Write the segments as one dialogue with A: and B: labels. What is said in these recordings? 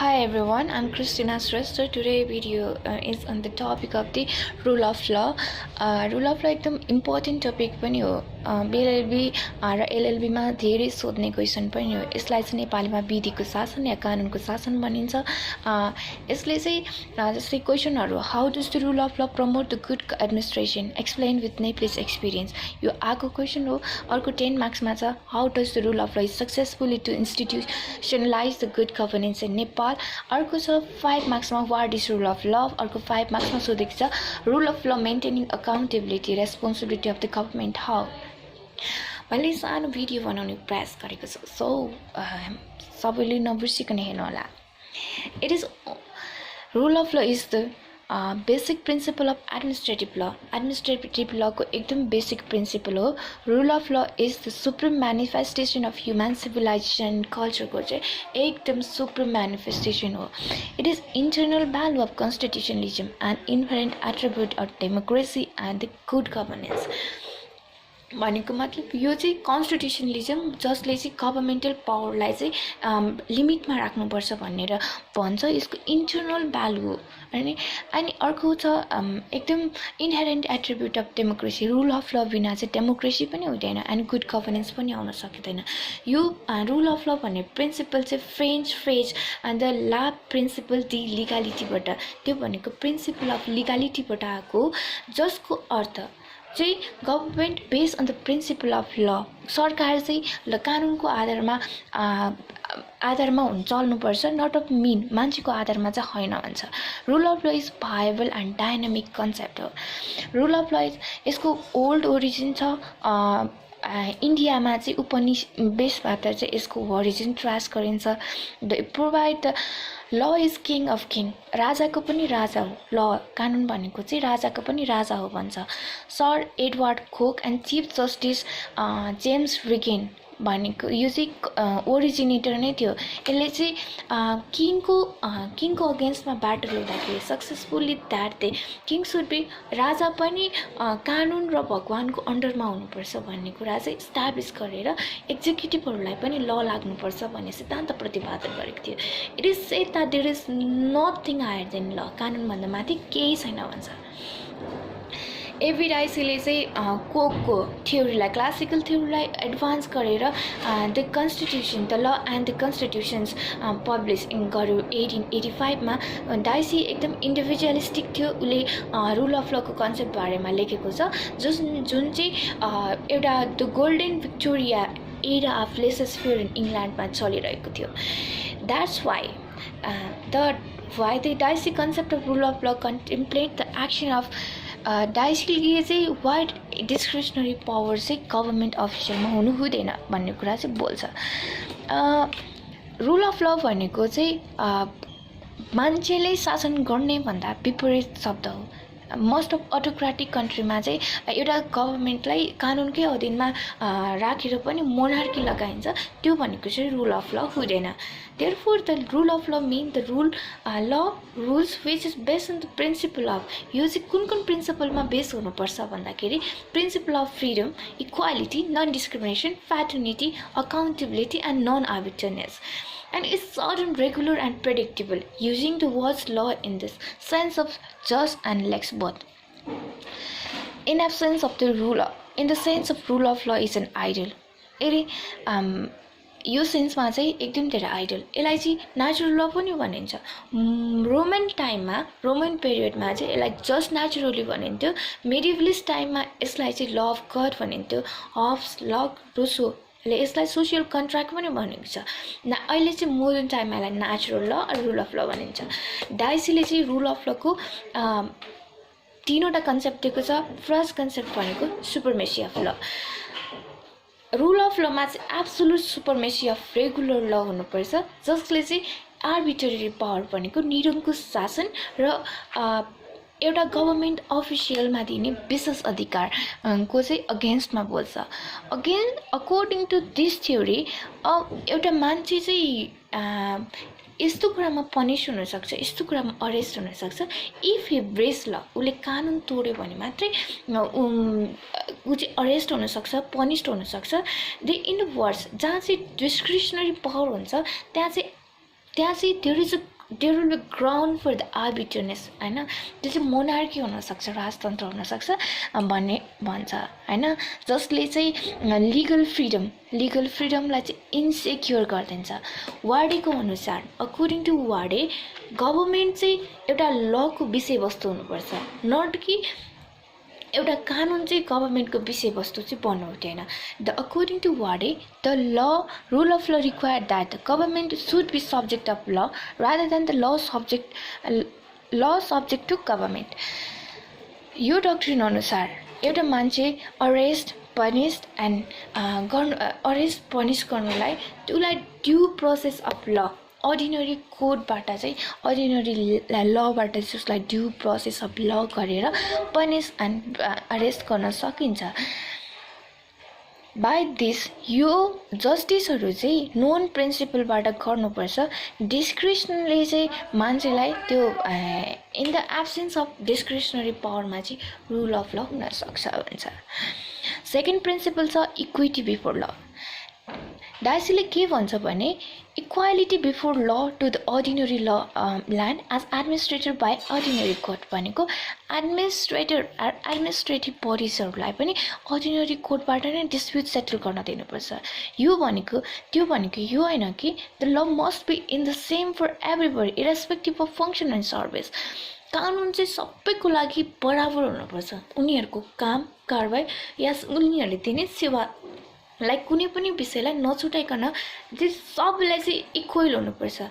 A: Hi everyone, I'm Kristina Shrestha. Today video is on the topic of the rule of law. Rule of law एकदम important topic पनि हो. BLLB र LLB मा धेरै सोध्ने question पनि हो. यसलाई चाहिँ नेपालीमा विधिको शासन या कानुनको शासन भनिन्छ. यसले चाहिँ जस्तै क्वेशनहरु how does the rule of law promote the good administration? Explain with Nepalese experience. यो आको क्वेशन हो. अर्को 10 मार्क्स मा छ how does the rule of law is successfully to institutionalize the good governance in Nepal. अर्को छ 5 marks मा what is rule of law. अर्को 5 मार्क्स मा सोधेको छ rule of law maintaining accountability responsibility of the government how. मैले सानो video बनाउने प्रयास गरेको छु सो सबैले नबिर्सिकन हेर्नु होला. It is rule of law is the basic principle of administrative law. Administrative law को एकदम basic principle हो. Rule of law is the supreme manifestation of human civilization culture को चाहिँ एकदम supreme manifestation हो. It is internal value of constitutionalism and inherent attribute of democracy and the good governance. भनेको मतलब यो चाहिँ कन्स्टिट्युसनलिजम जसले चाहिँ गभर्नमेन्टल पावरलाई चाहिँ लिमिटमा राख्नुपर्छ भनेर भन्छ. यसको इन्टरनल भ्यालु हो अनि अर्को छ एकदम inherent attribute of democracy. Rule of ल बिना चाहिँ डेमोक्रेसी पनि हुँदैन अनि गुड गभर्नेन्स पनि आउन सकिँदैन. यो रुल अफ ल भन्ने प्रिन्सिपल चाहिँ फ्रेन्च फ्रेज एन्ड द ला प्रिन्सिपल दि लिगालिटीबाट, त्यो भनेको प्रिन्सिपल अफ लिगालिटीबाट आएको, जसको अर्थ चाहिँ government based on the principle of law. सरकार चाहिँ ल कानुनको आधारमा चल्नुपर्छ, नट अफ मिन मान्छेको आधारमा चाहिँ होइन भन्छ. Rule of law is viable and dynamic concept हो. रुल अफ ल यसको ओल्ड ओरिजिन छ इन्डियामा चाहिँ उपनिवेशबाट चाहिँ यसको ओरिजिन ट्रेस गरिन्छ. The provide the law is king of king. राजाको पनि राजा हो. ल कानुन भनेको चाहिँ राजाको पनि राजा हो भन्छ. Sir Edward Coke and chief justice James रिगेन भनेको यो चाहिँ ओरिजिनेटर नै थियो. यसले चाहिँ किङको अगेन्स्टमा ब्याटल हुँदाखेरि successfully that they king should be, राजा पनि कानुन र भगवानको अन्डरमा हुनुपर्छ भन्ने कुरा चाहिँ इस्टाब्लिस गरेर एक्जिक्युटिभहरूलाई पनि ल लाग्नुपर्छ भन्ने सिद्धान्त प्रतिपादन गरेको थियो. It is said that there is nothing higher than law. कानुनभन्दा माथि केही छैन भन्छ. एभी राइसीले चाहिँ कोकको थ्योरीलाई, क्लासिकल थ्योरीलाई एडभान्स गरेर the constitution, the law and the constitutions publish गर्यो 1885 मा. डाइसी एकदम इन्डिभिजुअलिस्टिक थियो. उसले रुल अफ लको कन्सेप्ट बारेमा लेखेको छ जुन चाहिँ एउटा the golden Victoria era of laissez-faire in इङ्ल्यान्डमा चलिरहेको थियो. That's why the Dicey concept of rule of law contemplate the action of डाइसीले चाहिँ वाइड डिस्क्रिसनरी पावर चाहिँ गभर्नमेन्ट अफिसियलमा हुनु हुँदैन भन्ने कुरा चाहिँ बोल्छ. रुल अफ ल भनेको चाहिँ मान्छेले शासन गर्ने भन्दा विपरीत शब्द हो. मोस्ट अफ अटोक्रेटिक कन्ट्रीमा चाहिँ एउटा गभर्नमेन्टलाई कानुनकै अधीनमा राखेर पनि मोनार्की लगाइन्छ. त्यो भनेको चाहिँ रुल अफ ल हुँदैन. Therefore the rule of law mean the rules which is based on the principle of, यो चाहिँ कुन प्रिन्सिपलमा बेस हुनुपर्छ भन्दाखेरि principle of freedom, equality, non discrimination, fraternity, accountability and non arbitrariness. And is certain, regular and predictable, using the words law in this sense of just and lex both. In absence of the rule, in the sense of rule of law is an idol. यो सेन्समा चाहिँ एकदम धेरै idol. यसलाई चाहिँ natural ल पनि भनिन्छ. Roman पिरियडमा चाहिँ यसलाई जस्ट नेचुरली भनिन्थ्यो. मेडिभलिस्ट टाइममा यसलाई चाहिँ ल अफ गड भनिन्थ्यो. हब्स, लक, रुसोले यसलाई सोसियल कन्ट्र्याक्ट पनि भनेको छ. अहिले चाहिँ मोडर्न टाइममा यसलाई नेचुरल ल र रुल अफ ल भनिन्छ. डाइसीले चाहिँ रुल अफ लको तीनवटा कन्सेप्ट दिएको छ. फर्स्ट कन्सेप्ट भनेको सुपरमेसी अफ ल. रुल अफ लमा चाहिँ एब्सोल्युट सुपरमेसी अफ रेगुलर ल हुनुपर्छ, जसले चाहिँ आर्बिट्रेरी पावर भनेको निरङ्कुश शासन र एउटा गभर्नमेन्ट अफिसियलमा दिने विशेष अधिकार को चाहिँ अगेन्स्टमा बोल्छ. अकर्डिङ टु दिस थ्योरी एउटा मान्छे चाहिँ यस्तो कुरामा पनिस हुनसक्छ, यस्तो कुरामा अरेस्ट हुनसक्छ इफ हि ब्रेक्स ल. उसले कानुन तोड्यो भने मात्रै ऊ चाहिँ अरेस्ट हुनसक्छ, पनिस्ड हुनसक्छ. इन द वर्ड्स जहाँ चाहिँ डिस्क्रिसनरी पावर हुन्छ त्यहाँ चाहिँ त्यहाँ चाहिँ there will be ground for the arbitrariness हैन त्यो चाहिँ मोनार्की हुन सक्छ राजतन्त्र हुन सक्छ भन्ने भन्छ हैन जसले चाहिँ लिगल फ्रिडमलाई चाहिँ इन्सेक्योर गर्दिन्छ वार्डेको अनुसार अकर्डिङ टु वार्डे गभर्नमेन्ट चाहिँ एउटा लको विषयवस्तु हुनुपर्छ नट कि एउटा कानुन चाहिँ गभर्नमेन्टको विषयवस्तु चाहिँ बनाउँदैन the according to Wade the rule of law require that the government should be subject of law rather than the law subject to government यो डक्ट्रिन अनुसार एउटा मान्छे अरेस्ट पनिस्ड गर्नलाई उसलाई due process of law ordinary कोडबाट चाहिँ ordinary लबाट चाहिँ उसलाई ड्यू प्रोसेस अफ ल गरेर पनिस एन्ड अरेस्ट गर्न सकिन्छ बाइ दिस यो जस्टिसहरू चाहिँ नोन प्रिन्सिपलबाट गर्नुपर्छ डिस्क्रिसनले चाहिँ मान्छेलाई त्यो in the absence of discretionary पावरमा चाहिँ रुल अफ ल हुन सक्छ भन्छ सेकेन्ड प्रिन्सिपल छ इक्विटी बिफोर ल डाइसीले के भन्छ भने equality before law to the ordinary law land as administered by ordinary court भनेको एडमिनिस्ट्रेटिभ बडिजहरूलाई पनि अर्डिनरी कोर्टबाट नै डिस्प्युट सेटल गर्न दिनुपर्छ यो भनेको यो होइन कि the law must be in the same for everybody irrespective of function and service कानुन चाहिँ सबैको लागि बराबर हुनुपर्छ उनीहरूको काम कारबाही या उनीहरूले दिने सेवा लाइक कुनै पनि विषयलाई नछुटाइकन त्यो सबैलाई चाहिँ इक्वल हुनुपर्छ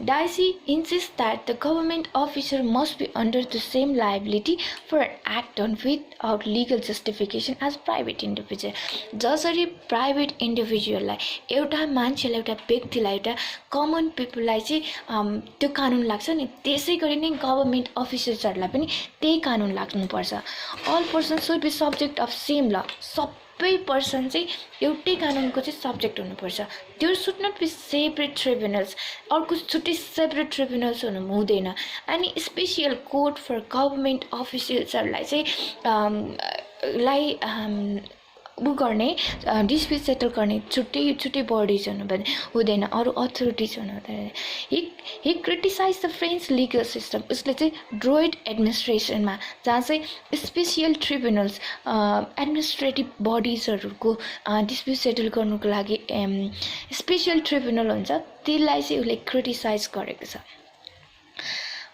A: Dicey insist that the government officer must be under the same liability for an act done without legal justification as private individual जसरी प्राइभेट इन्डिभिजुअललाई एउटा मान्छेलाई एउटा व्यक्तिलाई एउटा कमन पिपललाई चाहिँ त्यो कानुन लाग्छ नि त्यसै गरी नै गभर्नमेन्ट अफिसर्सहरूलाई पनि त्यही कानुन लाग्नुपर्छ all person should be subject of same law सबै पर्सन चाहिँ एउटै कानुनको चाहिँ सब्जेक्ट हुनुपर्छ त्यो should not be separate tribunals अर्को छुट्टै सेपरेट ट्रिब्युनल्स हुँदैन अनि स्पेसियल कोर्ट फर गभर्नमेन्ट अफिसियल्सहरूलाई चाहिँ उ गर्ने डिस्प्युट सेटल गर्ने छुट्टै बडिज हुँदैन अरू अथोरिटिज हुँदैन he criticize the French legal system उसले चाहिँ ड्रोइड एडमिनिस्ट्रेसनमा जहाँ चाहिँ स्पेसियल ट्रिब्युनल्स एडमिनिस्ट्रेटिभ बडिजहरूको डिस्प्युट सेटल गर्नुको लागि स्पेसियल ट्रिब्युनल हुन्छ त्यसलाई चाहिँ उसले क्रिटिसाइज गरेको छ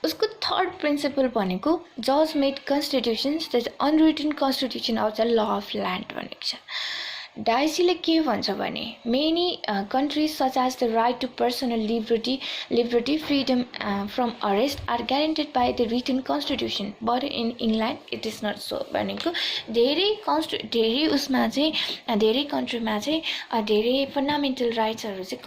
A: उसको थर्ड प्रिन्सिपल भनेको जज made constitutions the unwritten constitution of the law of land भनेको छ डाइसीले के भन्छ भने many countries such as the right to personal liberty freedom from arrest are guaranteed by the written constitution but in England it is not so भनेको धेरै उसमा चाहिँ धेरै कन्ट्रीमा चाहिँ धेरै फन्डामेन्टल राइट्सहरू चाहिँ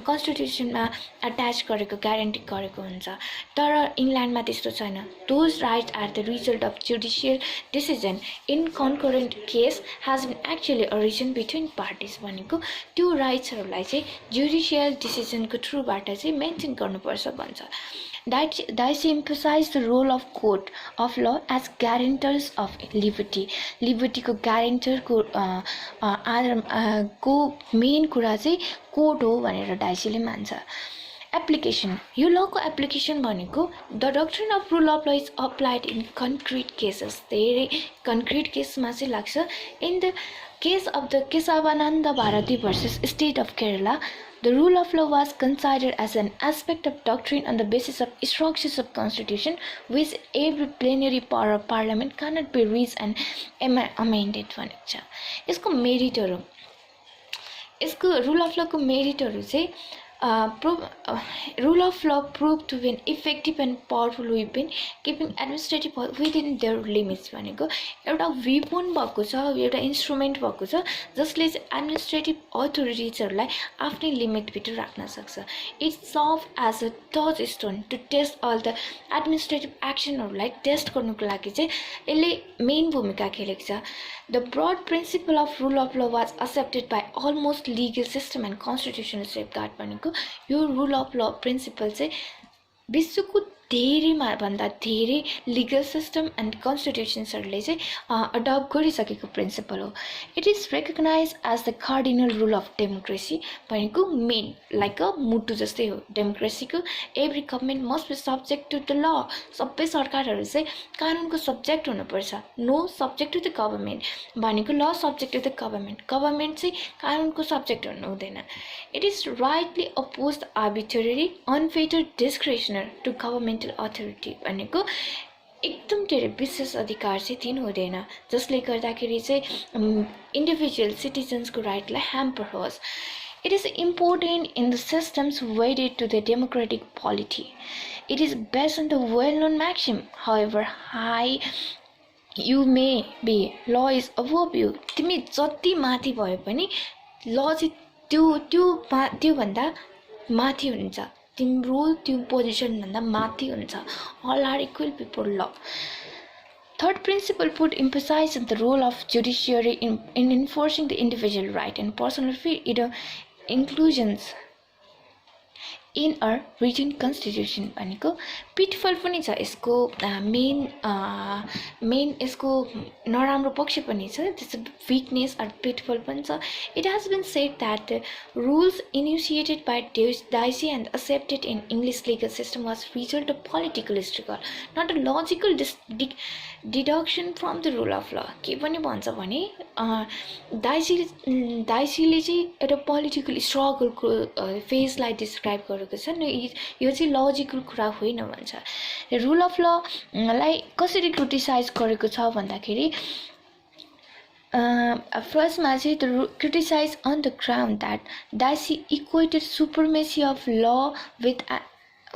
A: कन्स्टिट्युसनमा अट्याच गरेको ग्यारेन्टी गरेको हुन्छ तर इङ्ल्यान्डमा त्यस्तो छैन those rights are the result of judicial decision in concurrent case has actually origin between parties भनेको त्यो राइट्सहरूलाई चाहिँ जुडिसियल डिसिजनको थ्रुबाट चाहिँ मेन्टेन गर्नुपर्छ भन्छ Dicey emphasise the role of court of law as guarantors of लिबर्टीको ग्यारेन्टरको को मेन कुरा चाहिँ कोर्ट हो भनेर डाइसीले मान्छ एप्लिकेसन यो लको एप्लिकेसन भनेको the doctrine of rule of law is applied in concrete cases धेरै कन्क्रिट केसमा चाहिँ लाग्छ in the case of the Kesavananda Bharati versus state of Kerala the rule of law was considered as an aspect of doctrine on the basis of structures of constitution which every plenary power of parliament cannot be reach and amended भनेको छ यसको मेरिटहरू यसको rule of लको मेरिटहरू चाहिँ rule of law proved to be an effective and powerful weapon keeping administrative within their limits भनेको एउटा weapon भएको छ एउटा इन्स्ट्रुमेन्ट भएको छ जसले एडमिनिस्ट्रेटिभ अथोरिटिजहरूलाई आफ्नै लिमिटभित्र राख्न सक्छ it serve as a touchstone to test all the administrative एक्सनहरूलाई टेस्ट गर्नुको लागि चाहिँ यसले मेन भूमिका खेलेको छ the broad principle of rule of law was accepted by almost legal system and constitutional safeguard भनेको यो रुल अफ ल प्रिन्सिपल चाहिँ विश्वको धेरैमा भन्दा धेरै लिगल सिस्टम एन्ड कन्स्टिट्युसन्सहरूले चाहिँ अडप्ट गरिसकेको प्रिन्सिपल हो. It is recognize as the cardinal rule of democracy भनेको मेन लाइक अ मुटु जस्तै हो डेमोक्रेसीको. Every government must be subject to the law. सबै सरकारहरू चाहिँ कानुनको सब्जेक्ट हुनुपर्छ. No subject to the government भनेको law subject to the government चाहिँ कानुनको सब्जेक्ट हुनु हुँदैन. It is rightly oppose arbitrary unfettered discretionary to governmental authority भनेको एकदम धेरै विशेष अधिकार चाहिँ दिनु हुँदैन जसले गर्दाखेरि चाहिँ इन्डिभिजुअल सिटिजन्सको राइटलाई ह्याम्पर होस्. It is important in the systems wedded to the democratic polity. It is based on the well-known maxim, however high you may be, law is above you. तिमी जति माथि भए पनि ल चाहिँ त्यो भन्दा माथि हुन्छ. तिम्रो त्यो पोजिसन भन्दा माथि हुन्छ. All are equal before law. Third principle put emphasis on the role of judiciary in enforcing the individual right and personal freedom inclusions in a written constitution. भनेको पिटफल पनि छ यसको. मेन यसको नराम्रो पक्ष पनि छ. त्यस विकनेस अर पिटफल पनि छ. It has been said that the rules initiated by Dicey and accepted in English legal system was result of political struggle not a logical deduction from the rule of law. के पनि भन्छ भने डाइसीले चाहिँ एउटा political स्ट्रगलको फेजलाई describe गरेको छ नि. यो चाहिँ लजिकल कुरा होइन भन्छ. रुल अफ ललाई कसरी क्रिटिसाइज गरेको छ भन्दाखेरि फर्स्टमा चाहिँ the criticise on the ground that Dicey equated supremacy of law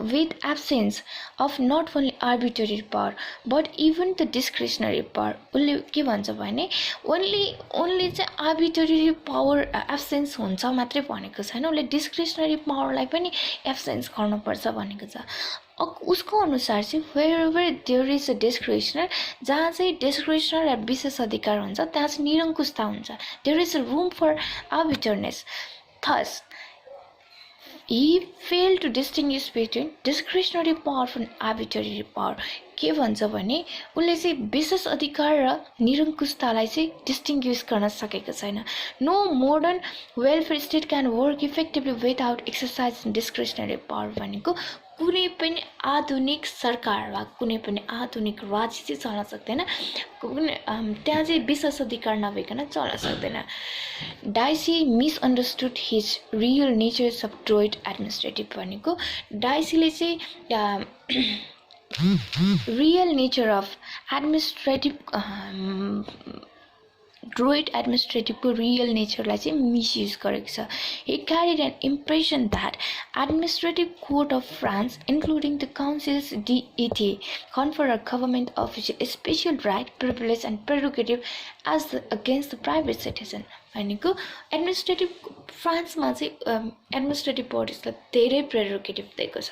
A: with absence of not only arbitrary power but even the discretionary power. उसले के भन्छ भने only चाहिँ arbitrary power absence हुन्छ मात्रै भनेको छैन. उसले discretionary powerलाई पनि absence गर्नुपर्छ भनेको छ. उसको अनुसार चाहिँ wherever there is a discretioner, जहाँ चाहिँ discretioner र विशेष अधिकार हुन्छ त्यहाँ चाहिँ निरङ्कुशता हुन्छ. There is a room for arbitrariness. Thus he failed to distinguish between discretionary power and arbitrary power. के भन्छ भने उसले चाहिँ विशेष अधिकार र निरङ्कुशतालाई चाहिँ डिस्टिङ्ग्विस गर्न सकेको छैन. No modern welfare state can work effectively without exercising discretionary power भनेको कुनै पनि आधुनिक सरकार वा कुनै पनि आधुनिक राज्य चाहिँ चल्न सक्दैन. त्यहाँ चाहिँ विशेष अधिकार नभइकन चल्न सक्दैन. Dicey misunderstood his real natures of droit administrative भनेको डाइसीले चाहिँ real nature of administrative droit एडमिनिस्ट्रेटिभको रियल नेचरलाई चाहिँ मिसयुज गरेको छ. he carried an impression that administrative court of France including the council's det confer a government official a special right privilege and prerogative as against the private citizen. भनेको administrative फ्रान्समा चाहिँ administrative बडिजलाई धेरै प्रेरोगेटिभ दिएको छ.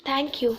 A: Thank you.